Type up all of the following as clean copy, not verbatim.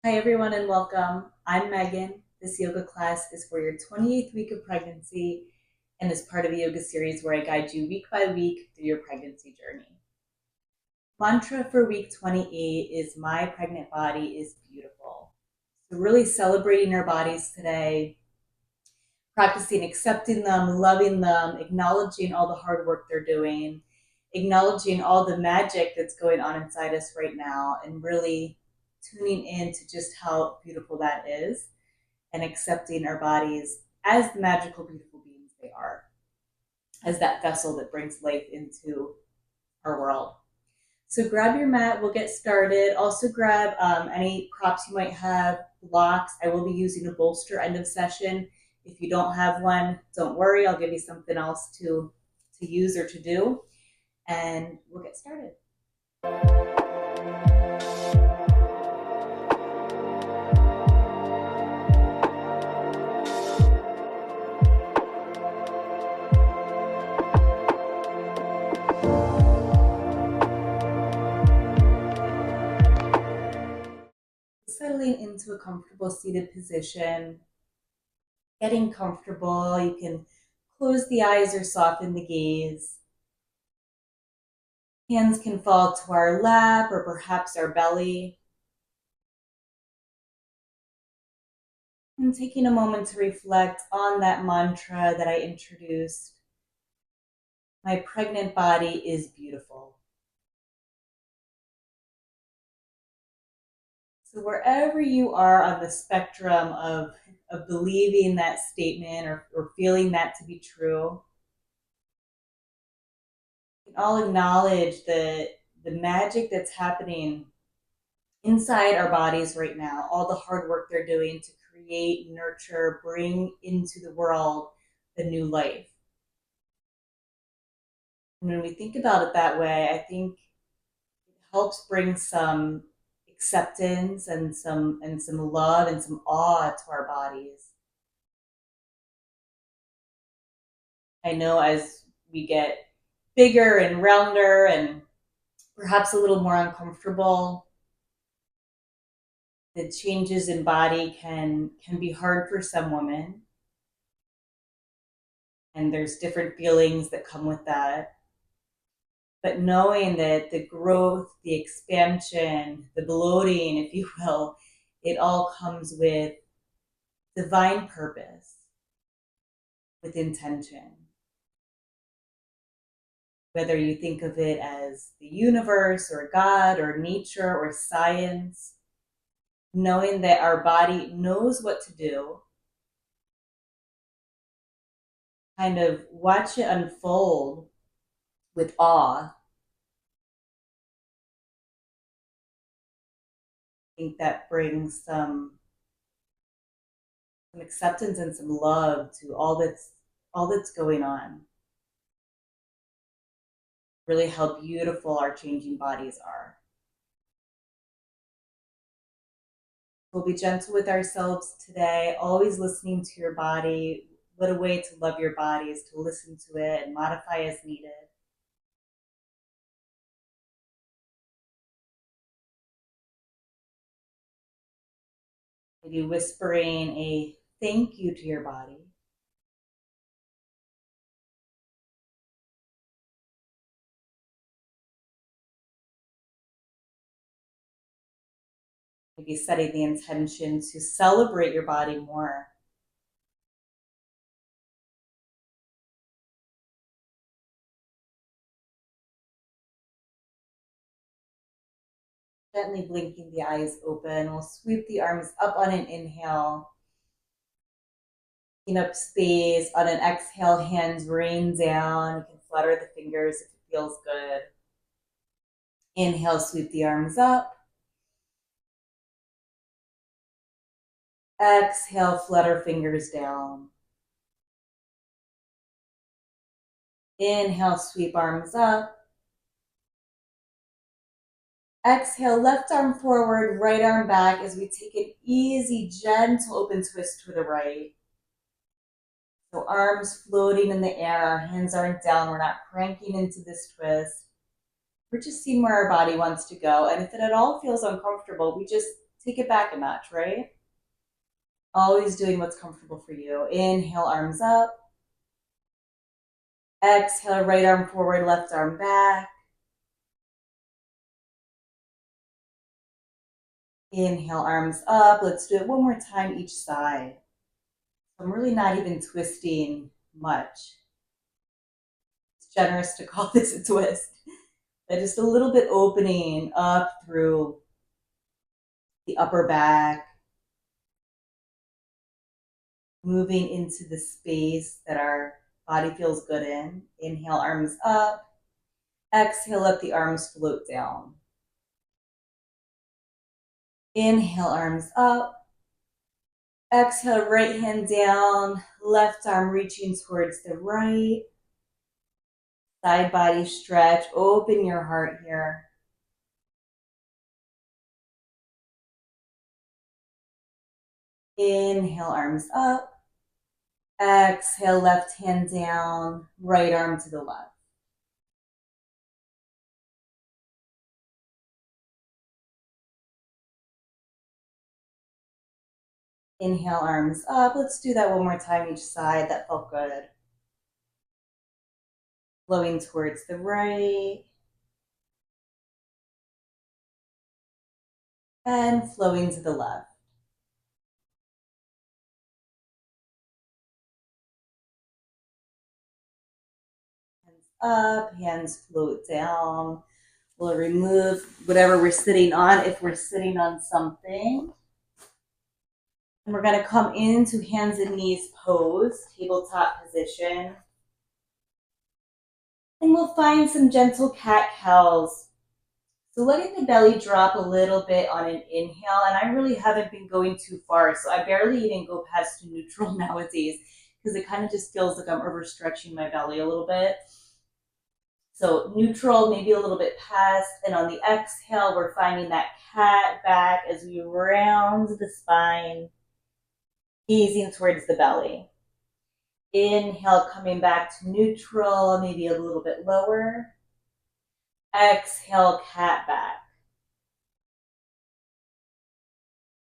Hi, everyone, and welcome. I'm Megan. This yoga class is for your 28th week of pregnancy and is part of a yoga series where I guide you week by week through your pregnancy journey. Mantra for week 28 is My pregnant body is beautiful. So, really celebrating our bodies today, practicing accepting them, loving them, acknowledging all the hard work they're doing, acknowledging all the magic that's going on inside us right now, and really tuning in to just how beautiful that is and accepting our bodies as the magical, beautiful beings they are, as that vessel that brings life into our world. So grab your mat, we'll get started. Also grab any props you might have, blocks. I will be using a bolster end of session. If you don't have one, don't worry, I'll give you something else to use or to do, and we'll get started. Settling into a comfortable seated position, getting comfortable. You can close the eyes or soften the gaze. Hands can fall to our lap or perhaps our belly. And taking a moment to reflect on that mantra that I introduced. My pregnant body is beautiful. So wherever you are on the spectrum of believing that statement or feeling that to be true, we can all acknowledge the magic that's happening inside our bodies right now, all the hard work they're doing to create, nurture, bring into the world the new life. And when we think about it that way, I think it helps bring some acceptance and some love and some awe to our bodies. I know as we get bigger and rounder and perhaps a little more uncomfortable, the changes in body can be hard for some women, and there's different feelings that come with that. But knowing that the growth, the expansion, the bloating, if you will, it all comes with divine purpose, with intention. Whether you think of it as the universe or God or nature or science, knowing that our body knows what to do, kind of watch it unfold with awe. I think that brings some acceptance and some love to all that's going on. Really how beautiful our changing bodies are. We'll be gentle with ourselves today, always listening to your body. What a way to love your body is to listen to it and modify as needed. Maybe whispering a thank you to your body. Maybe setting the intention to celebrate your body more. Gently blinking the eyes open. We'll sweep the arms up on an inhale. Picking up space. On an exhale, hands rain down. You can flutter the fingers if it feels good. Inhale, sweep the arms up. Exhale, flutter fingers down. Inhale, sweep arms up. Exhale, left arm forward, right arm back as we take an easy, gentle open twist to the right. So arms floating in the air, our hands aren't down, we're not cranking into this twist. We're just seeing where our body wants to go. And if it at all feels uncomfortable, we just take it back a notch, right? Always doing what's comfortable for you. Inhale, arms up. Exhale, right arm forward, left arm back. Inhale, arms up. Let's do it one more time each side. I'm really not even twisting much. It's generous to call this a twist. But just a little bit opening up through the upper back, moving into the space that our body feels good in. Inhale, arms up. Exhale, let the arms float down. Inhale, arms up. Exhale, right hand down, left arm reaching towards the right. Side body stretch, open your heart here. Inhale, arms up. Exhale, left hand down, right arm to the left. Inhale, arms up. Let's do that one more time each side. That felt good. Flowing towards the right. And flowing to the left. Hands up, hands float down. We'll remove whatever we're sitting on if we're sitting on something. And we're going to come into hands and knees pose, tabletop position. And we'll find some gentle cat-cows. So letting the belly drop a little bit on an inhale, and I really haven't been going too far, so I barely even go past to neutral nowadays because it kind of just feels like I'm overstretching my belly a little bit. So neutral, maybe a little bit past, and on the exhale, we're finding that cat back as we round the spine, gazing towards the belly. Inhale, coming back to neutral, maybe a little bit lower. Exhale, cat back.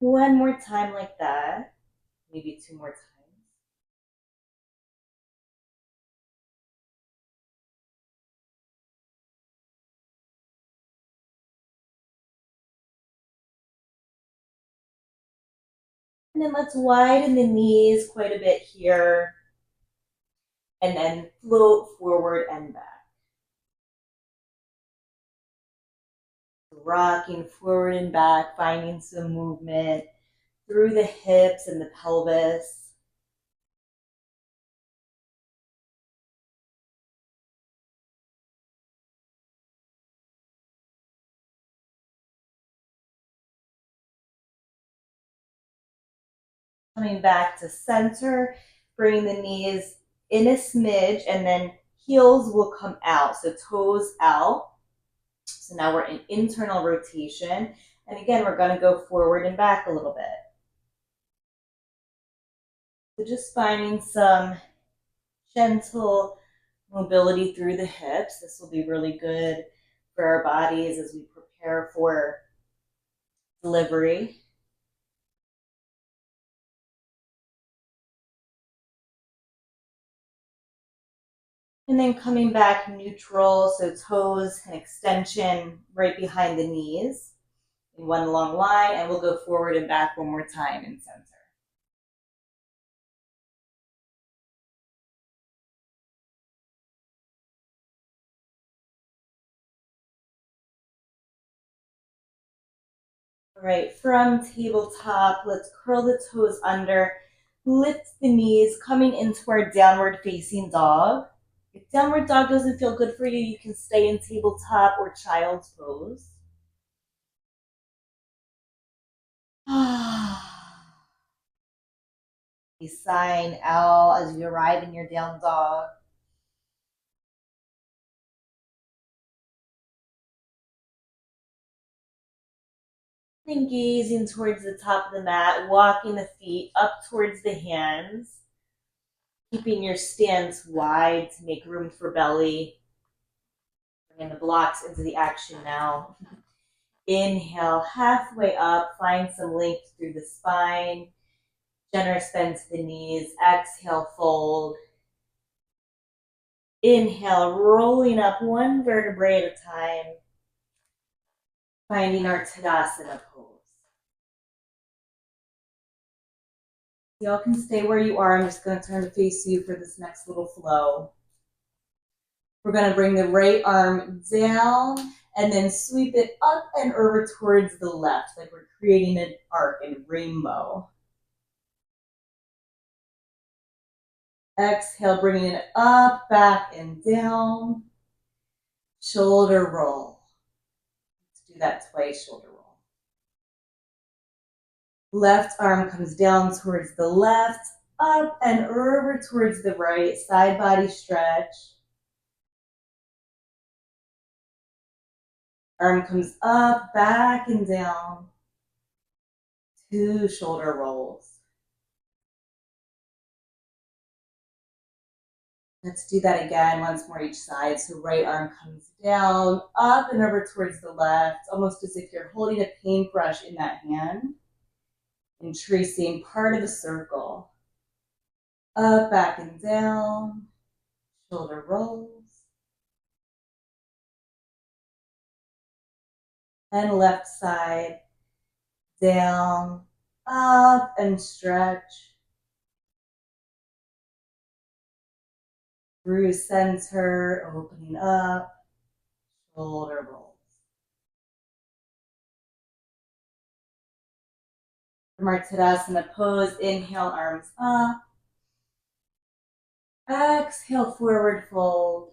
One more time like that. Maybe two more times. And then let's widen the knees quite a bit here. And then float forward and back. Rocking forward and back, finding some movement through the hips and the pelvis. Coming back to center, bring the knees in a smidge, and then heels will come out. So toes out. So now we're in internal rotation. And again, we're going to go forward and back a little bit. So just finding some gentle mobility through the hips. This will be really good for our bodies as we prepare for delivery. And then coming back neutral, so toes and extension right behind the knees in one long line, and we'll go forward and back one more time in center. All right, from tabletop, let's curl the toes under, lift the knees, coming into our downward facing dog. If downward dog doesn't feel good for you, you can stay in tabletop or child's pose. You sign out as you arrive in your down dog. And gazing towards the top of the mat, walking the feet up towards the hands, keeping your stance wide to make room for belly. Bringing the blocks into the action now. Inhale, halfway up, find some length through the spine. Generous bend to the knees. Exhale, fold. Inhale, rolling up one vertebrae at a time. Finding our Tadasana pose. Y'all can stay where you are. I'm just going to turn to face you for this next little flow. We're going to bring the right arm down and then sweep it up and over towards the left, like we're creating an arc and rainbow. Exhale, bringing it up, back, and down. Shoulder roll. Let's do that twice, shoulder roll. Left arm comes down towards the left, up and over towards the right, side body stretch. Arm comes up, back, and down. 2 shoulder rolls. Let's do that again, once more each side. So right arm comes down, up and over towards the left, almost as if you're holding a paintbrush in that hand and tracing part of a circle. Up, back, and down. Shoulder rolls. And left side, down, up, and stretch. Through center, opening up, shoulder rolls. From our Tadasana pose, inhale, arms up. Exhale, forward fold.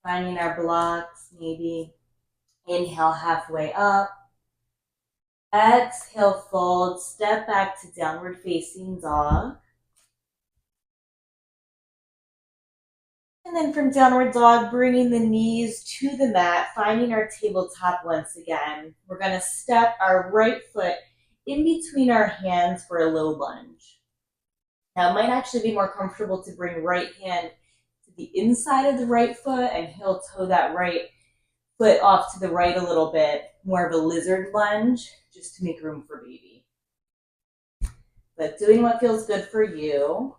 Finding our blocks, maybe. Inhale, halfway up. Exhale, fold. Step back to downward facing dog. And then from downward dog, bringing the knees to the mat, finding our tabletop once again. We're going to step our right foot in between our hands for a low lunge. Now, it might actually be more comfortable to bring right hand to the inside of the right foot and heel toe that right foot off to the right a little bit, more of a lizard lunge, just to make room for baby. But doing what feels good for you.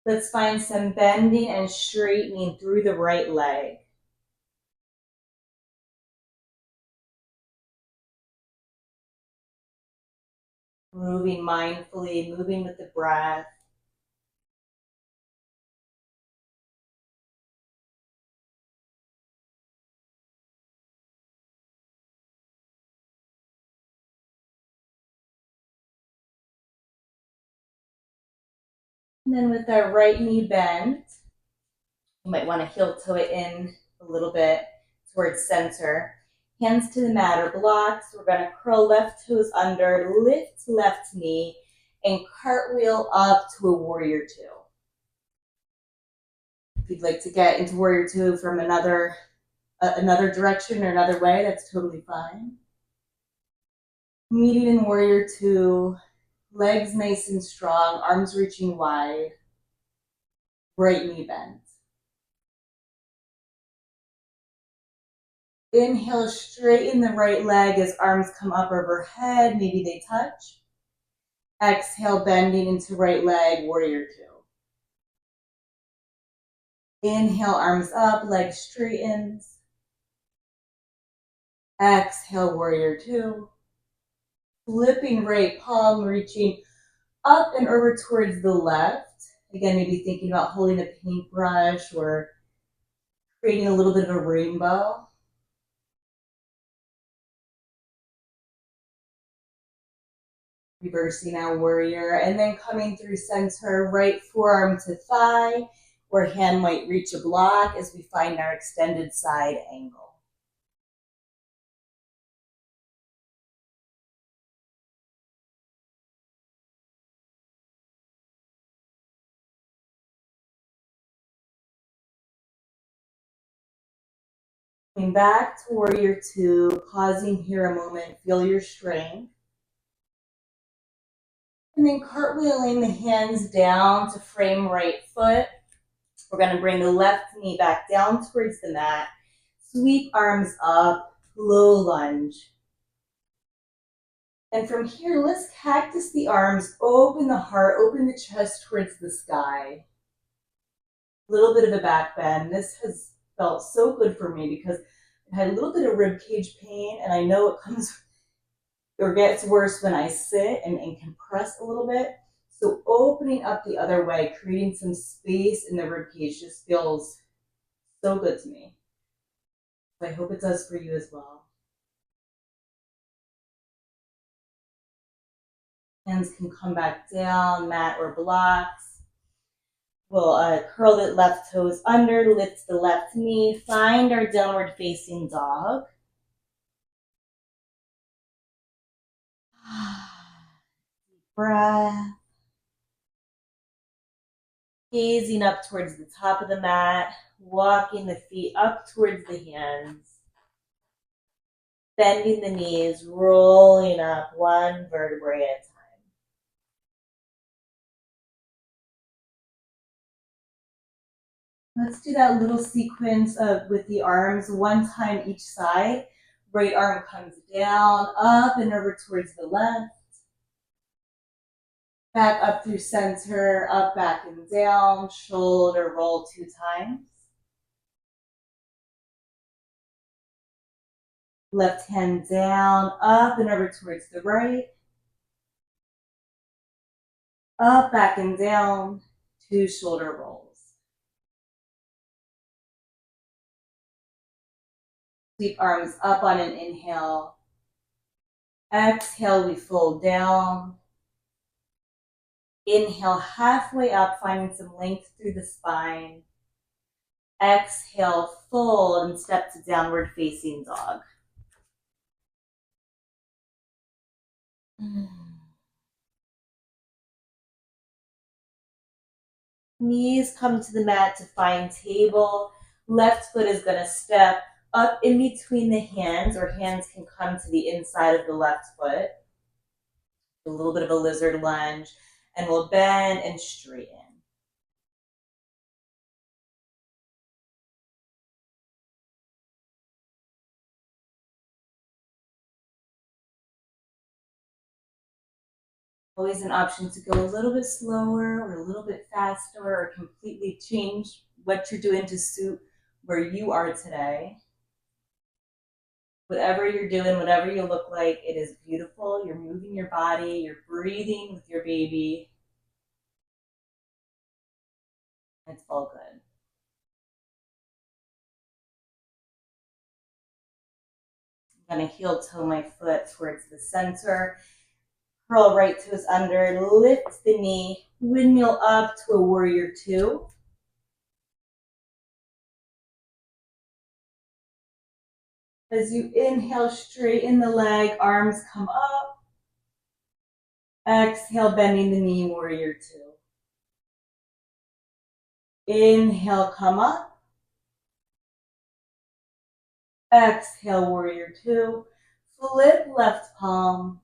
Let's find some bending and straightening through the right leg. Moving mindfully, moving with the breath. And then with our right knee bent, you might want to heel toe it in a little bit towards center. Hands to the mat or blocks. We're going to curl left toes under, lift left knee, and cartwheel up to a warrior two. If you'd like to get into warrior two from another direction or another way, that's totally fine. Meeting in warrior two, legs nice and strong, arms reaching wide, right knee bent. Inhale, straighten the right leg as arms come up overhead, maybe they touch. Exhale, bending into right leg, warrior two. Inhale, arms up, leg straightens. Exhale, warrior two. Flipping right palm, reaching up and over towards the left. Again, maybe thinking about holding a paintbrush or creating a little bit of a rainbow. Reversing our warrior, and then coming through center, right forearm to thigh, or hand might reach a block as we find our extended side angle. Coming back to warrior two, pausing here a moment, feel your strength. And then cartwheeling the hands down to frame right foot. We're going to bring the left knee back down towards the mat. Sweep arms up, low lunge. And from here, let's cactus the arms, open the heart, open the chest towards the sky. A little bit of a back bend. This has felt so good for me because I had a little bit of rib cage pain, and I know it comes or gets worse when I sit and compress a little bit. So opening up the other way, creating some space in the rib cage just feels so good to me. So I hope it does for you as well. Hands can come back down, mat or blocks. We'll curl the left toes under, lift the left knee, find our downward facing dog. Deep breath. Gazing up towards the top of the mat, walking the feet up towards the hands. Bending the knees, rolling up one vertebrae at a time. Let's do that little sequence with the arms, one time each side. Right arm comes down, up and over towards the left. Back up through center, up, back, and down. Shoulder roll 2 times. Left hand down, up and over towards the right. Up, back, and down. 2 shoulder rolls. Sweep arms up on an inhale. Exhale, we fold down. Inhale, halfway up, finding some length through the spine. Exhale, fold and step to downward facing dog. Knees come to the mat to find table. Left foot is going to step up in between the hands, or hands can come to the inside of the left foot. A little bit of a lizard lunge, and we'll bend and straighten. Always an option to go a little bit slower or a little bit faster, or completely change what you're doing to suit where you are today. Whatever you're doing, whatever you look like, it is beautiful. You're moving your body, you're breathing with your baby. It's all good. I'm going to heel toe my foot towards the center. Curl right toes under, lift the knee, windmill up to a warrior 2. As you inhale, straighten the leg, arms come up. Exhale, bending the knee, warrior 2. Inhale, come up. Exhale, warrior 2. Flip left palm.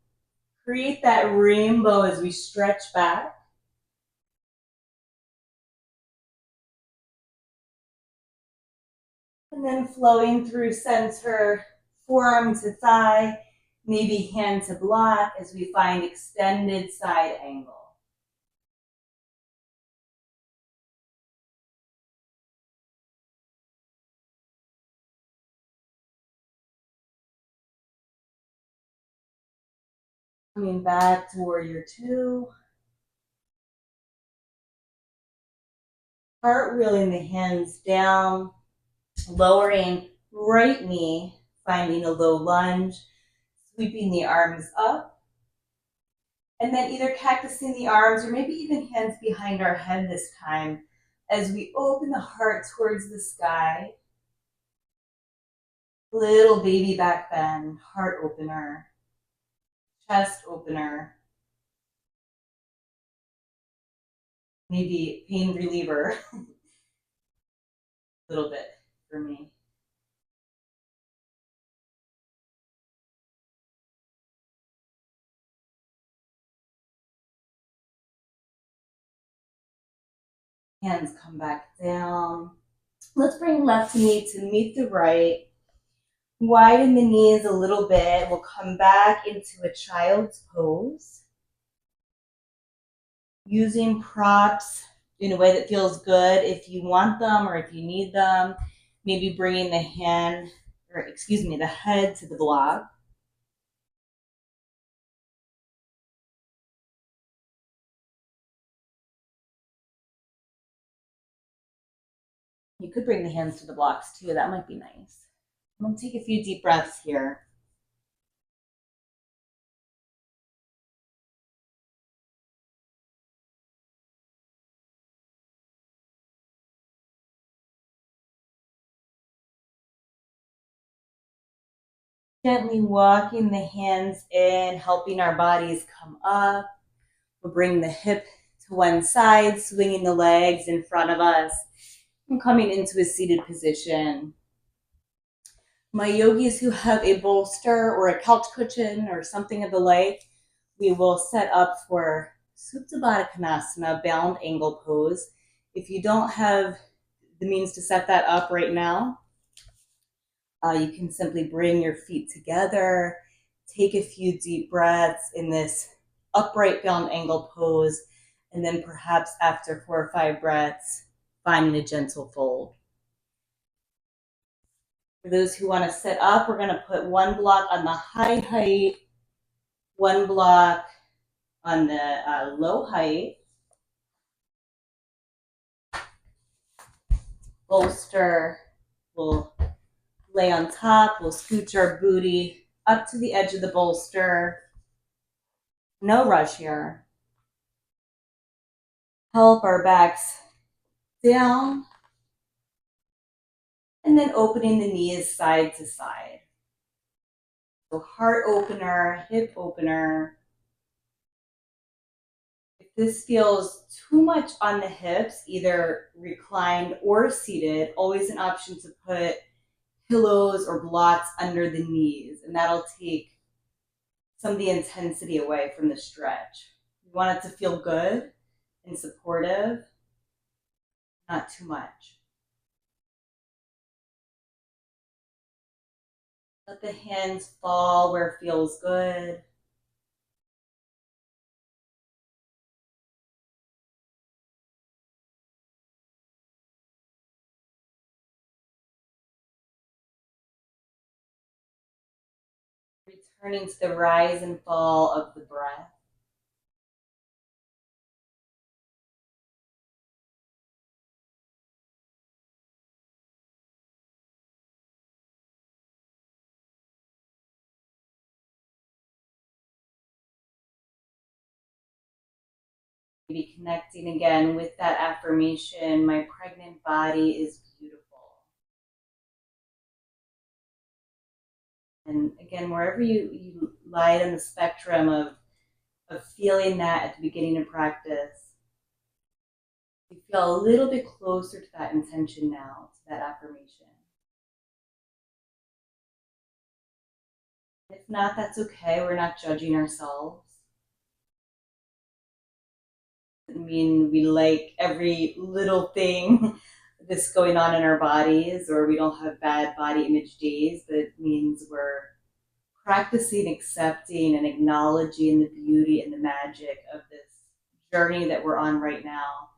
Create that rainbow as we stretch back. And then flowing through center, forearm to thigh, maybe hand to block as we find extended side angle. Coming back to warrior 2. Cartwheeling the hands down, lowering right knee, finding a low lunge, sweeping the arms up, and then either cactusing the arms or maybe even hands behind our head this time as we open the heart towards the sky. Little baby back bend, heart opener, chest opener, maybe pain reliever, a little bit for me. Hands come back down. Let's bring left knee to meet the right. Widen the knees a little bit. We'll come back into a child's pose. Using props in a way that feels good if you want them or if you need them. Maybe bringing the the head to the block. You could bring the hands to the blocks too. That might be nice. We'll take a few deep breaths here. Gently walking the hands in, helping our bodies come up. We'll bring the hip to one side, swinging the legs in front of us, and coming into a seated position. My yogis who have a bolster or a couch cushion or something of the like, we will set up for Supta Baddha Konasana, bound angle pose. If you don't have the means to set that up right now, you can simply bring your feet together, take a few deep breaths in this upright bound angle pose, and then perhaps after 4 or 5 breaths, finding a gentle fold. For those who want to sit up, we're going to put one block on the high height, one block on the low height. Bolster will lay on top. We'll scooch our booty up to the edge of the bolster. No rush here. Help our backs down. And then opening the knees side to side. So heart opener, hip opener. If this feels too much on the hips, either reclined or seated, always an option to put pillows or blocks under the knees, and that'll take some of the intensity away from the stretch. We want it to feel good and supportive, not too much. Let the hands fall where it feels good. Returning to the rise and fall of the breath. Maybe connecting again with that affirmation, my pregnant body is beautiful. And again, wherever you lie on the spectrum of feeling that at the beginning of practice, you feel a little bit closer to that intention now, to that affirmation. If not, that's okay. We're not judging ourselves. Doesn't mean we like every little thing that's going on in our bodies, or we don't have bad body image days, but it means we're practicing accepting and acknowledging the beauty and the magic of this journey that we're on right now.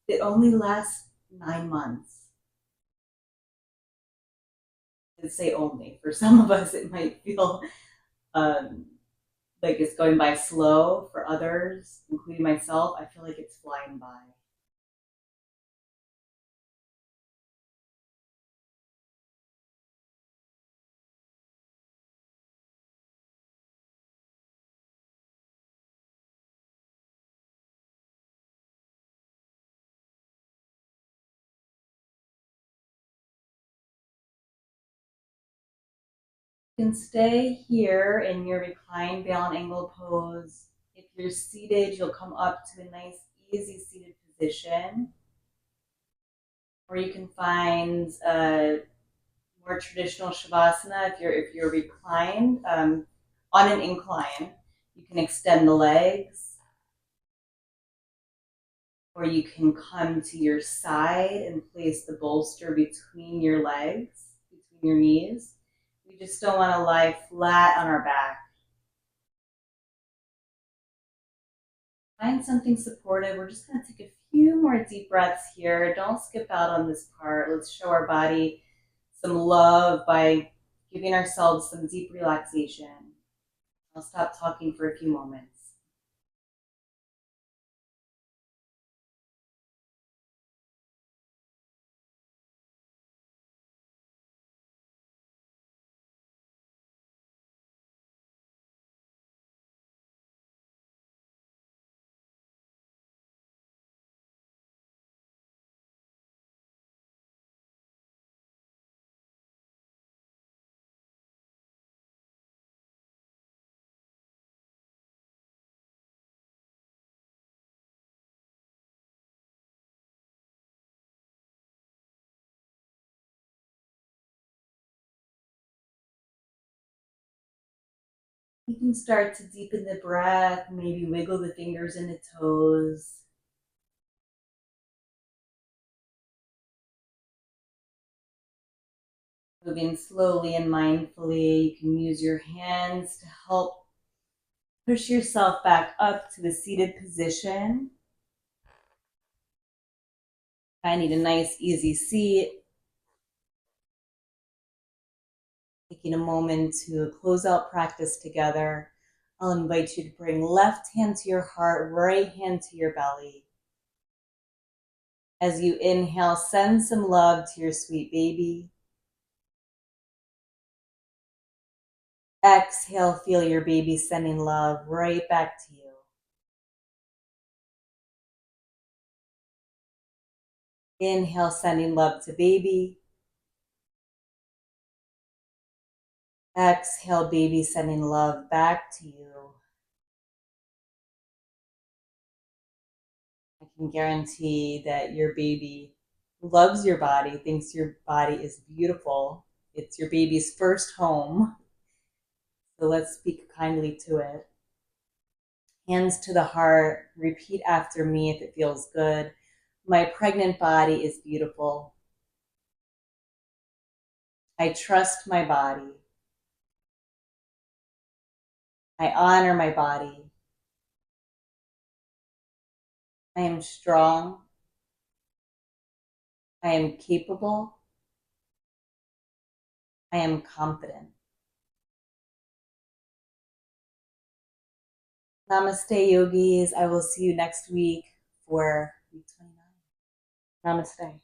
It only lasts 9 months. I'd say only. For some of us, it might feel like it's going by slow. For others, including myself, I feel like it's flying by. You can stay here in your reclined bound angle pose. If you're seated, you'll come up to a nice, easy seated position. Or you can find a more traditional shavasana. If you're reclined on an incline, you can extend the legs, or you can come to your side and place the bolster between your legs, between your knees. We just don't want to lie flat on our back. Find something supportive. We're just going to take a few more deep breaths here. Don't skip out on this part. Let's show our body some love by giving ourselves some deep relaxation. I'll stop talking for a few moments. You can start to deepen the breath, maybe wiggle the fingers and the toes. Moving slowly and mindfully. You can use your hands to help push yourself back up to the seated position. Finding a nice, easy seat. Taking a moment to close out practice together. I'll invite you to bring left hand to your heart, right hand to your belly. As you inhale, send some love to your sweet baby. Exhale, feel your baby sending love right back to you. Inhale, sending love to baby. Exhale, baby, sending love back to you. I can guarantee that your baby loves your body, thinks your body is beautiful. It's your baby's first home. So let's speak kindly to it. Hands to the heart. Repeat after me if it feels good. My pregnant body is beautiful. I trust my body. I honor my body. I am strong. I am capable. I am confident. Namaste, yogis. I will see you next week for week 29. Namaste.